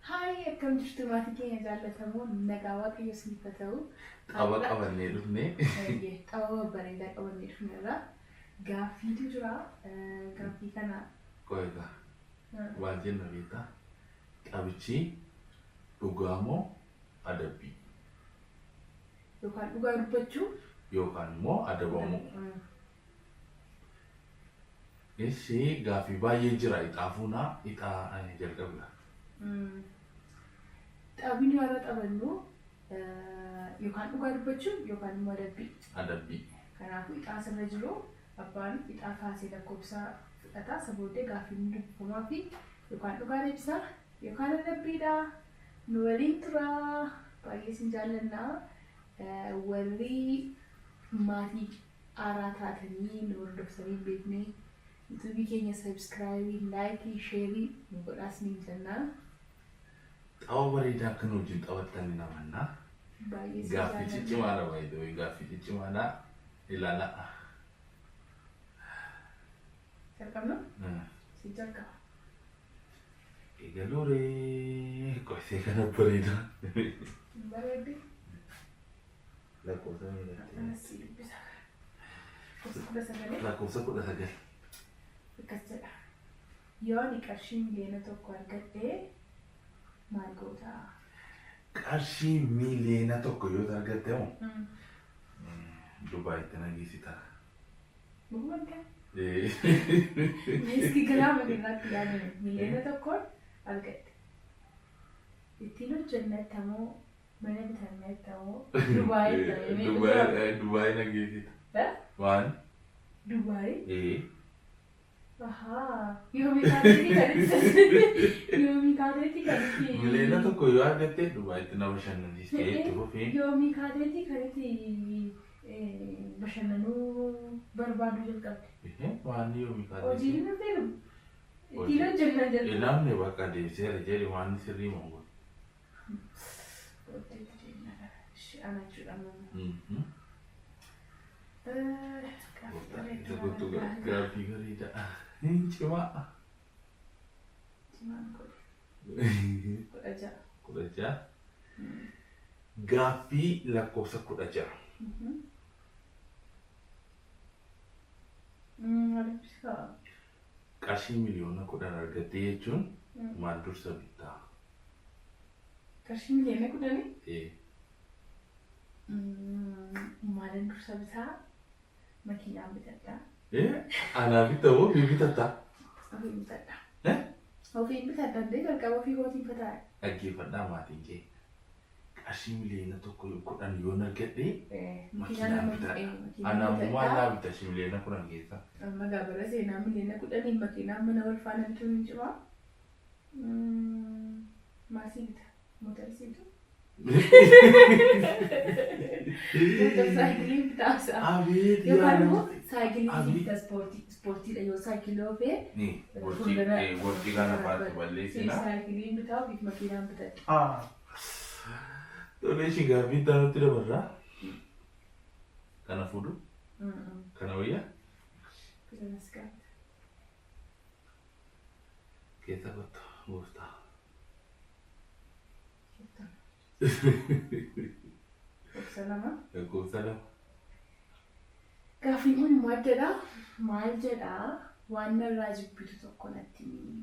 Hai, akkam jirtu maatii keenya jaallatamoo nagaa waaqayyo isiniif haa ta'u. Qaba qabannee dhufne. Qaba bareedaa qabannee dhufneerra. Gaaffiitu jira. Gaaffii kana Qoyeta. Waan jenna beektaa? Qabichi dhugaa moo adabbii? yookaan dhugaa dubbachuu Yookaan immoo adabamu. Eessi gaaffii baay'ee jira ixaafuuna ixaa jalqabna. Xabiin yoo taphannu yookaan dhugaa dubbachuu yookaan immoo adabbii. Adabbii. Kanaafuu ixaa asirra jiru abbaan ixaa kaasee lakkoofsa fudhataa sabooddee gaaffiin dubbamaa fi yookaan dhugaa deebisaa yookaan adabbiidha. Nu waliin tura baay'ee isin jaallannaa. Warri maatii haaraa taatanii nu hordoftanii beeknee YouTube keenya subscribe, like, share nu godhaas ni jennaa. Xawa bareedaa kan wajjin taphattan namanna. Baay'ee isin Gaaffii jaallannaa. ciccimaadha baay'ee gaaffii ciccimaadha ilaala. Jalqabna? Si jalqaba. Eegalore qoysee kana bareeda. Bareeddi. Lakkoofsa meeqa? Si dubbisa. Kudha sagalee. Lakkoofsa 19. Akkas jedha. Yoo ani qarshii miliyoona tokko argadhee maal goota? Qarshii miliyoona tokko yoo argatte moo Dubaayitti nageessita. Bu'uura. Miski galaama irratti yaadame miliyoona tokkoon argadhe. Ittiin hojjennettamoo mana bitannettamoo Dubaayi Dubaayi nageessita. Waan? Dubaayi? Ahaa. Yoomii kaateetii kan yoomii kaateetii kan Miliyoona tokko yoo argatte Dubaayitti na bashannansiistee itti fufii. yoomii kaateetii kan itti bashannanuu barbaadu jalqabde. Waan yoomii kaateetii? Hojii nu fe'u. Ittiin hojjennaa jalqabde. Namni bakka deebiseera jedhe waan sirrii moo gaaffii bareeda. Cimaa. Kudha ja'a. Gaaffii lakkoofsa 16. Qarshii miliyoona 10 argattee jechuun maal dursa bittaa? Qarshii miliyoona 10? Maalan dursa bitaa makiinaan bitadha. Anaa bitamoo fi bitatta? Ofiin bitadha. Ofiin bitadha illee jalqaba ofii kootiin fataa. Dhaggeeffadhaa maatiin kee. Qarshii miliyoona 10 yoo argadhe makiinaan bitadha. Anaa maal bita qarshii miliyoona 10 keessa? Amma gaabara seenaa miliyoona 10 makiinaan mana wal faana bituun hin cimaa. Maasii bita. Mootora siitu. Saayikilii bitaasa. Abeet Yookaan immoo saayikilii bita ispoortiidha yoo saayikiloo fe'e. Warqii kana baatu balleessina. Saayikilii bitaa ofiif makiinaan bitadha. Tolee ishii gaaffii itti dabarraa. Kana fuudhu? Kana wayyaa? Bilanas gaafata. Keessa kottu gooftaa. Obsa lama. Lakkoofsa 2. Gaaffiin kun immoo addadha. Maal jedhaa? Waan narraa jibbitu tokko natti himi.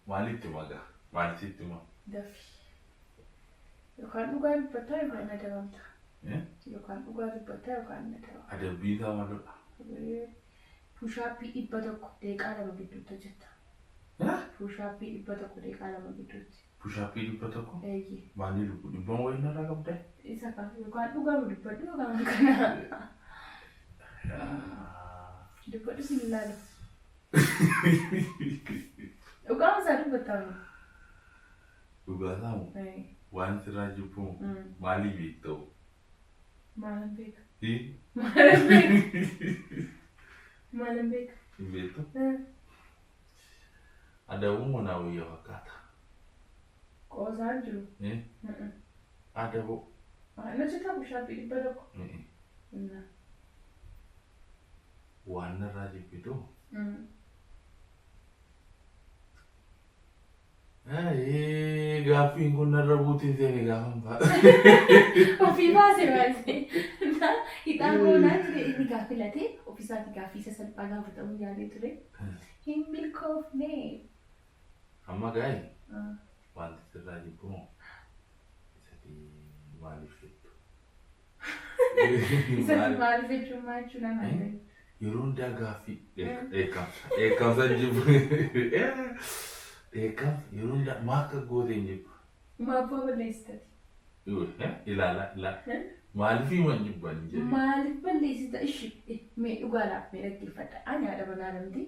Maalitti magaa? Maalitti himaa? Daffi. Yookaan dhugaa dubbataa yookaan adabamta. Yookaan dhugaa dubbataa yookaan adabamta. Adabbii isaa maalidha? Pushaappii 100 deeqaa 2 gidduutti hojjetta. Pushaappii 100 deeqaa 2 gidduutti. Pushaappii 100? Eeyyee. Maali dhibban wayii narraa qabdee? Isa kan yookaan dhugaa dubbadhu yookaan kana. Dubbadhu sin ilaalu. Dhugaa isaa dubbataa. Dhugaa saamu? Waan sirraa jibbu maaliif beektaa? Maalan beeka. Maalan beeka. Maalan beeka. Hin beektu? Adabuun naa wayyaa fakkaata. Qoosaan jiru. Adabu. Ana citaa pushaappii 100. waan narraa jibbitu. Gaaffiin kun narra buutiin seene gaafan ba'a. Ofii baase baase. Hidhaan goonaa ture inni gaaffii latee ofiisaati gaaffii isa salphaa gaafatamuu yaadee ture. Hin milkoofne. Amma gaa'e wanti sirraa jibbu moo isati maaliif jettu? Isati maaliif jechuun maal jechuun ana ta'e? Yeroo hundaa gaaffii eekamsa jibbu. Yeroo hundaa maaka goote hin jibbu. Maabbaa balleessitati. Ilaala. Maaliif himan jibban jedhe? Maaliif balleessita? Ishi mee dhugaadhaaf mee dhaggeeffadha. Ani haadha manaa namti.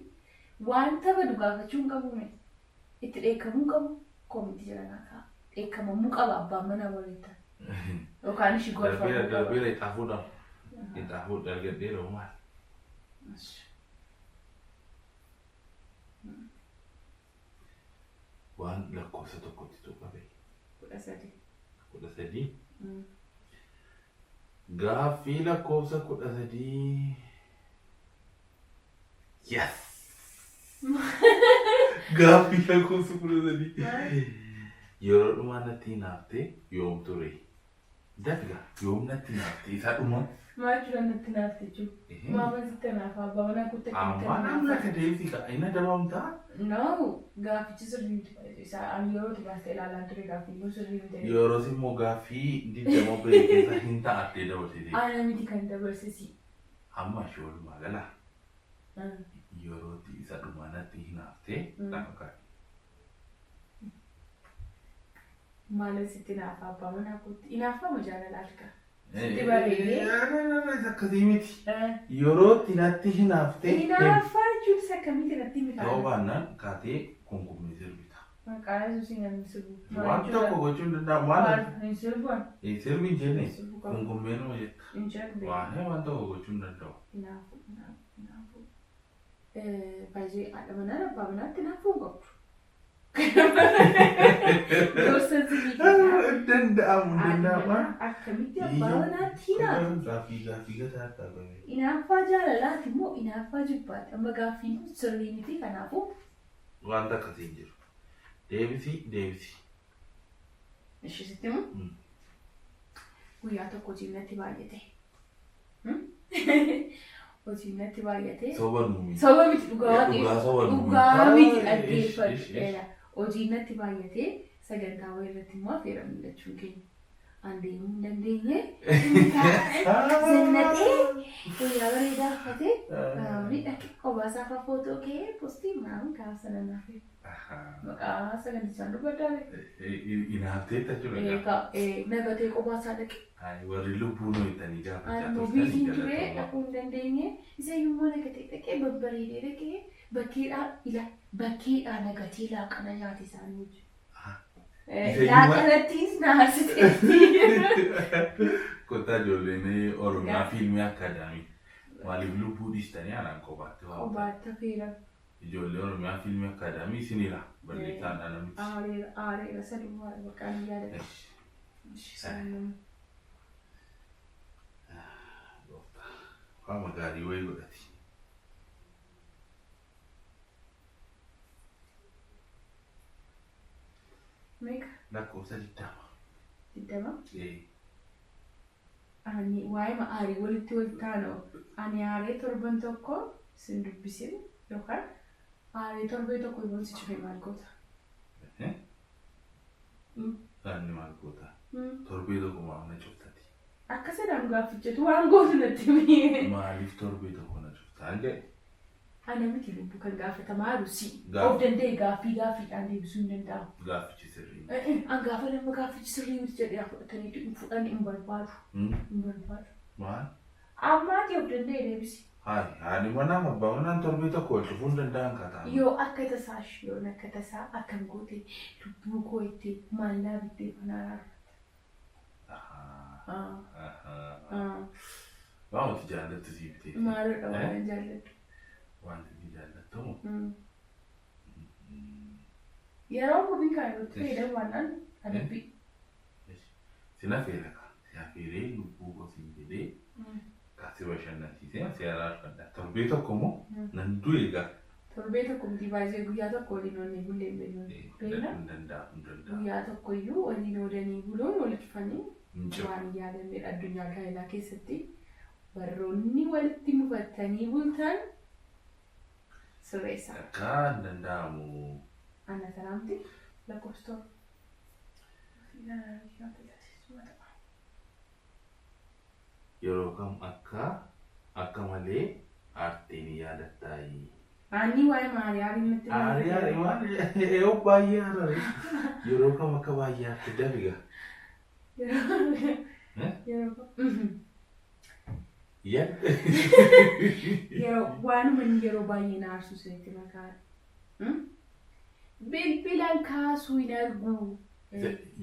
Wanta badu gaafachuu hin qabu mee? Itti dheekkamuu qabu koomiti jedhanaa ka'a. Dheekkamamuu qaba abbaan manaa waliin. Yookaan ishi golfamuu qaba. Darbeera ixaafuudhaan. Ixaafuudhaan dargadheera maal? Waan lakkoofsa tokkotti tuqabe. 13. 13. Gaaffii lakkoofsa 13. Yes! Gaaffii lakkoofsa 13. Yeroo dhumaa natti hinaaftee yoom ture? Dafiga yoom natti hinaaftee isaa dhumaa? Maal jiran natti naaftee jiru? Maama sitti naafa abbaa manaa kutte kitte. Amma akka deemsi ina dabamtaa? No, gaafichi sirriitu. Isa ani yeroo baastee ilaalaa ture gaaffii kun sirriitu. Yeroos immoo gaaffii diddamoo ba'e keessa hin ta'attee dabarsite. Ana miti kan dabarsisi. Amma ishee walumaa gala. Yerootti isa dhumaa natti hinaaftee lafa kaa'e. Maal sitti naafa abbaa manaa kutte? Inaafama jaalala alka. Sitti bareedee. Akkasii miti. Yerootti natti hinaaftee. Inaaffaa jechuun isa akkamitti natti miti? Yoo baannaan kaatee kunkummee sirbita. Maqaa yesuusin namni sirbu. Waan tokko gochuun danda'amu maal? Hin sirbuun. Sirbi hin jenne kunkummee nama jetta. Hin jedhu. Waan tokko gochuun danda'u. Inaafuu. Baay'ee haadha manaa abbaa manaatti inaafuu hin qabdu. Gorsatti danda'amu. Akkamitti abbaa manaatti hinaafu? Gaaffii gataa akka bahe. Inaaffaa jaalalaati moo inaaffaa jibbaati? Amma gaaffiin kun sirrii miti kanaafuu. Wanta akkasii hin jiru. Deebisi. Ishee sitti immoo guyyaa tokko hojiin natti baay'ate. Hojiin natti baay'ate. Soba miti. Soba miti dhugaa miti dhaggeeffadhu. Hojiin natti baay'ate sagantaa wayii irratti immoo affeera miidhachuun keenya. Andeemuu hin dandeenye. Zannatee guyyaa bareedaa uffatee miidhagee qobaasaa fa'aa footoo ka'ee postii maa'uun karaa sana naafee. Maqaa sagantichaan dubbaddaale. Inaafteetta jiru. Nagatee qobaasaa dhaqe. Warri lubbuun hojjetanii gaafachaa turtan. Mobiiliin turee dhaquu hin dandeenye. Isa immoo nagatee dhaqee babbareedee dhaqee bakkeedhaa nagatee laaqana nyaate isaanii hojjetu. Laaqanattis naarsiteetti. Kottaa ijoolleen Oromiyaa fiilmii akkaadaamii maaliif lubbuu dhiistanii anaan qobaatti waan qobaatti affeera. Ijoollee Oromiyaa fiilmii akkaadaamii isinira balleessaan dhala miti. Aareera sadummaa maqaan yaadata. Qaama gaarii wayii godhati. Meeqa? Lakkoofsa 20. 20? Ani waa'ee aarii walitti taanoo ani aarii torban tokko sin dubbisin yookaan aarii torbee tokko yoon si cufee maal goota? Saanni maal goota? Torbee tokko maal na cuftati? Akka sadaan gaaffichatu waan gootu natti himee. Maaliif torbee tokko na cuftaan jedhe? Ana miti lubbu kan gaafatamaa rusi. Of danda'e gaaffiidhaan deebisuu hin danda'amu. Gaaffichi sirrii. An gaafa nama gaaffichi sirrii miti jedhee fudhatanii hin barbaadu. Hin barbaadu. Maal? Ammaati of danda'e deebisi. Haani manaa abbaa manaan torbee tokko wal cufuu hin danda'an kataa. Yoo akka tasaa akkam goote lubbuu koo itti maallaa bittee manaa raarfata. Waanti jaallattu sii bitee. Maalidha waan jaallattu? Wanti ni jaallattamu. Yeroo kophii kan irratti fayyadamuudhaan adabbii. Sina feera ka. Si affeeree lubbuu kosii jedhee Akkasi bashannansiisee asii araarfadha. Torbee tokko moo nan du'e egaa. Torbee tokko miti baay'ee guyyaa tokko waliin oolanii bulleen beekna. Guyyaa tokko iyyuu waliin oolanii buluun walitti dhufanii waan yaadamedha addunyaa gaa'elaa keessatti warroonni walitti mufatanii bultan sirreessa. Akka hin danda'amu. Anna sanaamti lakkoofsa yeroo kam akka malee aartiin yaadattaayi. Ani waa'ee Maariyaam nutti yoo baay'ee harare yeroo kam akka baay'ee aartii dabiga. Yeroo waanuma yeroo baay'ee na aarsu seetti makaadha. Bilbilaan kaasuu hin argu.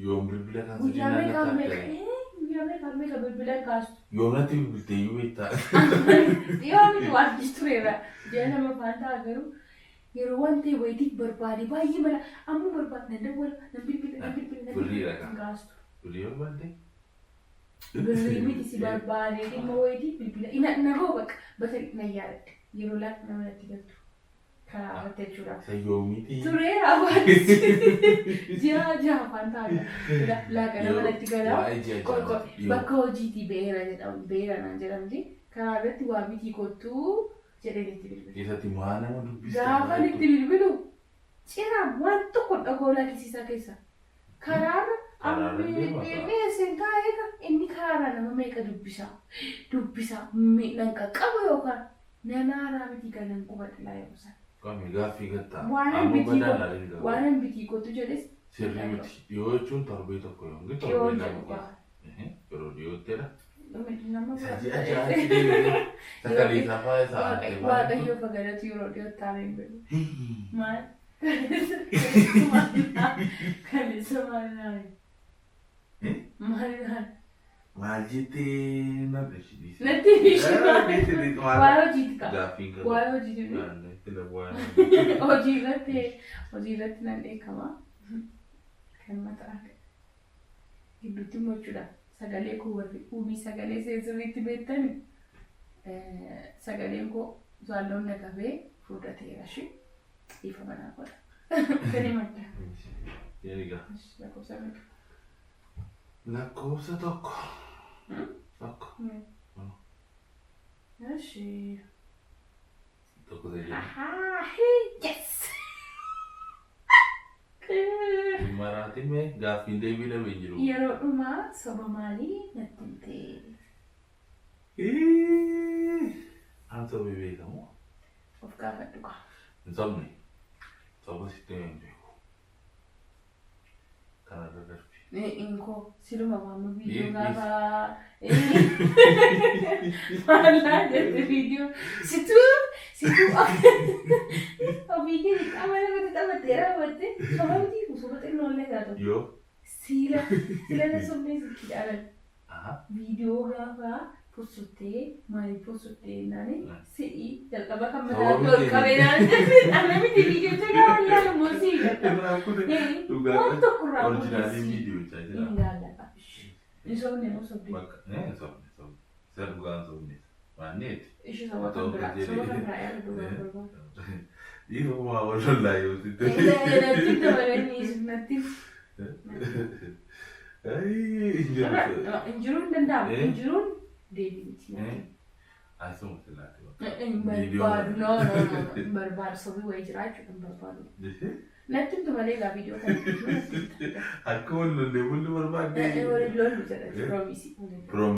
Yoom bilbila kaasuu hin argu. Guyyaa bilbilaan kaasu. Yoomatti bilbiltee iyyuu beektaa. Yoomiti waan distureera. Jala nama faantaa garuu yeroo waan ta'e wayiitiif barbaade baay'ee mala ammoo barbaade nan dawwala nan bilbila. Birriidha kan. Birrii barbaadde? Birrii miti si barbaade dhimma wayiitiif bilbila. Ina hoo bakka bata na yaadadhe yeroo laata nama natti galtu. Karaa irratti jechuudha. Sayyoomiti. Tureera waanti. Ji'a faantaa laaqa nama natti galaa. Bakka hojiitii beera jedhamu beera naan jedhamti. Karaa irratti waa bitii kottuu jedhee itti bilbilu. Keessatti maa nama dubbisa? Gaafa itti bilbilu ciraan waan tokko dhagoolaa kisiisaa keessa. Karaarra ammeessin taa'eeka inni karaarraa nama meeqa dubbisa nan qaqqaba yookaan nanaaraa miti kan nan qubadha yeroo sana. Kami gaaffii gattaa. Waanan bitii kottu jedhes. Sirrii miti dhiyoo jechuun torbee tokko yommuu torbee lama keessa. Yeroo dhiyoottedha. Sakalee safaa isaa. Waaqayyo fagalatu yeroo dhiyootaa hin beeku. Maal? Kalisa maal? Maal jettee na dhashidhiisa? Natti dhishii waa hojiiti qaba. Gaaffiin qaba. Waa hojiiti. Hojii irratti nan dheekama. Kan mataa gidduutti mochuudha. Sagalee koo warri uumii sagalee seensirriitti beektani. Sagaleen koo zaalloon na qabee fudhateera shi. Ifa manaa godha. Gadi madda. Yeerigaa. Lakkoofsa meeqa? Lakkoofsa tokko. Tokko. Ashi. Tokko ta'e. Yes. Maraatiin mee gaaffiin deebii dhabee jiru. Yeroo dhumaa soba maalii natti himtee? Aan sobee beekamu. Of gaafadhu qaba. Hin sobne. Soba sitti hin beeku. Kanarra darbi. Inkoo siluma waamma viidiyoo gaafa maalaa jette viidiyoo situu ofiitiin qaama irratti taphatteera hubatte soba miti soba xinnoollee taatu. Yoo. Siila na sobnee sitti dhaalan. Viidiyoo gaafa posottee maaliif posottee naani si'i jalqaba kan mataa ol qabee naan jette dhala miti viidiyoo gaafa yaala moosii gata. Waan tokko irraa Originaalii viidiyoo jira. Ilaallata. Isoomne moo sobdee? Sobne. Isa dhugaan sobne. Maanneeti. Ishi soba kan biraa yaala dhugaan barbaadu. Dhiirummaa walollaa yoo sitte. Natti dabalanii natti. Injiruun danda'amu. Injiruun deebii miti. Asuma silaate bakka. Barbaadu. No. Barbaadu sobii wayii jira jechuudha barbaadu. Natti himtu malee egaa viidiyoo kana. Akka wal lollee bulli barbaadde. Waliin lollu jedha. Proomisi.